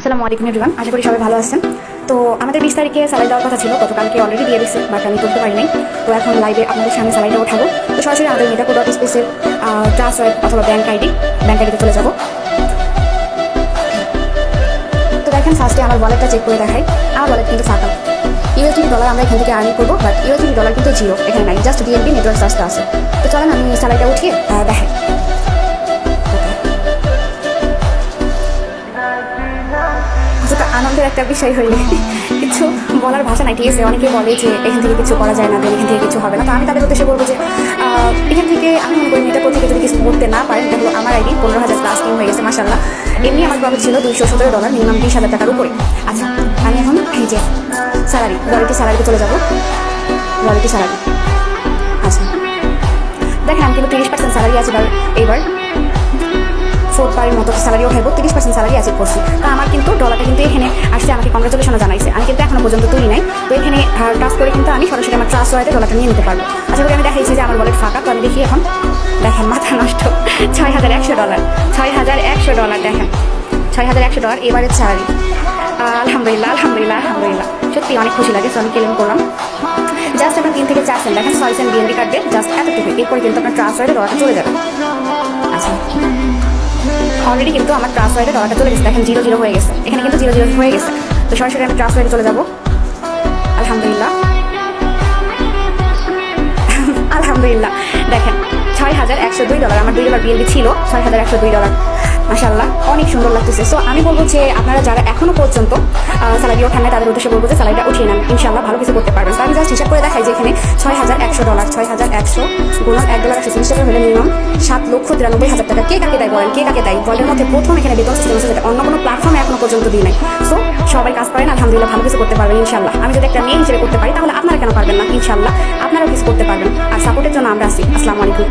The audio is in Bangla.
আসসালামু আলাইকুম এভরিওয়ান, আশা করি সবাই ভালো আছেন। তো আমাদের 20 তারিখে স্যালারি দেওয়ার কথা ছিল, গতকালকে অলরেডি দিয়ে দিচ্ছে, বাট আমি তুলতে পারি নাই। তো এখন লাইভে আপনাদের সামনে স্যালারিটা ওঠাবো। তো সরাসরি আমাদের মেটাকো.স্পেসের ট্রান্সফার অথবা ব্যাঙ্ক আইডিতে চলে যাব। তো দেখেন, ফার্স্টে আমার ওয়ালেটটা চেক করে দেখাই। আমার ওয়ালেট কিন্তু ফাঁকা। ইউএসডি ডলার আমরা এখান থেকে আর্নিং করবো, বাট ইউএসডি ডলার কিন্তু জিরো, এখানে নাই, জাস্ট ডিএনবি নেটওয়ার্ক চার্জটা আছে। তো চলেন আমি স্যালারিটা উঠিয়ে দেখাই। আনন্দের একটা বিষয় হইলে কিছু বলার ভাষা নাই, ঠিক আছে। অনেকে বলে যে এখান থেকে কিছু করা যায় না, এখান থেকে কিছু হবে না। তো আমি তাদের উদ্দেশ্যে বলবো যে এখান থেকে আমি মনে করি এটা থেকে যদি কিছু করতে না পারেন, তাহলে আমার আইডি 15,000 প্লাস টিম হয়ে গেছে মাসাল্লাহ। এমনি আমার প্রফিট ছিল $217, মিনিমাম 20,000 টাকার উপরে। আচ্ছা, আমি এখন এই যে স্যালারি স্যালারিতে চলে যাবো। স্যালারি, আচ্ছা দেখেন, আমি কিন্তু 30% স্যালারি আছে এইবার 4 পারের মতো স্যালারি উঠাইবো, 30% স্যালারি অ্যাচিভ করছি। তো আমার কিন্তু ডলারটা কিন্তু এখানে আসছে, আমাকে কংগ্রেচুলেশনও জানাইছে। আমি কিন্তু এখনো পর্যন্ত তুলি নাই। তো এখানে টাচ করে কিন্তু আমি সরাসরি আমার ট্রাস্ট ওয়ালেটে ডলারটা নিয়ে নিতে পারবো। আশা করি আমি দেখাইছি যে আমার ওয়ালেট ফাঁকা। তো আমি দেখি এখন, দেখেন মাথা নষ্ট, $6,100, $6,100 দেখেন, $6,100 এবারের স্যালারি। আলহামদুলিল্লাহ, সত্যি অনেক খুশি লাগে। তো আমি ক্লেম করলাম। জাস্ট আপনার 3 থেকে 4 সেন্ট, দেখেন 6 সেন্ট বিএনডি কাটবে, জাস্ট এতটুকু। এরপরে কিন্তু আপনার ট্রাস্ট ওয়ালেটে ডলারটা চলে যাবে। আচ্ছা, অলরেডি কিন্তু আমার ট্রান্সফারে ডলারটা চলে গেছে, দেখেন 0 হয়ে গেছে, এখানে কিন্তু 0 হয়ে গেছে। তো সরাসরি আমি ট্রান্সফারে চলে যাবো। আলহামদুলিল্লাহ, দেখেন $6,102। আমার $2 বিএলবি ছিল, $6,102 মাশাআল্লাহ, অনেক সুন্দর লাগতেছে। সো আমি বলবো যে আপনারা যারা এখনো পর্যন্ত স্যালারি ওঠান না, তাদের উদ্দেশ্যে বলবো যে স্যালারিটা উঠিয়ে নেন, ইনশাআল্লাহ ভালো কিছু করতে পারবেন। তো আমি জাস্ট হিসাব করে দেখাই যে এখানে $6,100, 6,100 গুণন $1.80 টাকা হলে মিনিমাম 7,93,000 টাকা। কে কাকে দেয় বলেন, কে কাকে দেয়? ওয়ার্ল্ডের মধ্যে প্রথম এখানে বেতন সিস্টেম আছে, যেটা অন্য কোনো প্ল্যাটফর্মে এখনো পর্যন্ত দিই নাই। সো সবাই কাজ করেন, আলহামদুলিল্লাহ ভালো কিছু করতে পারবেন ইনশাআল্লাহ। আমি যদি একটা মেয়ে হিসেবে করতে পারি, তাহলে আপনারা কেন পারবেন না? ইনশাআল্লাহ আপনারাও কিছু করতে পারবেন। আর সাপোর্টের জন্য আমরা আছি। আসসালামু আলাইকুম।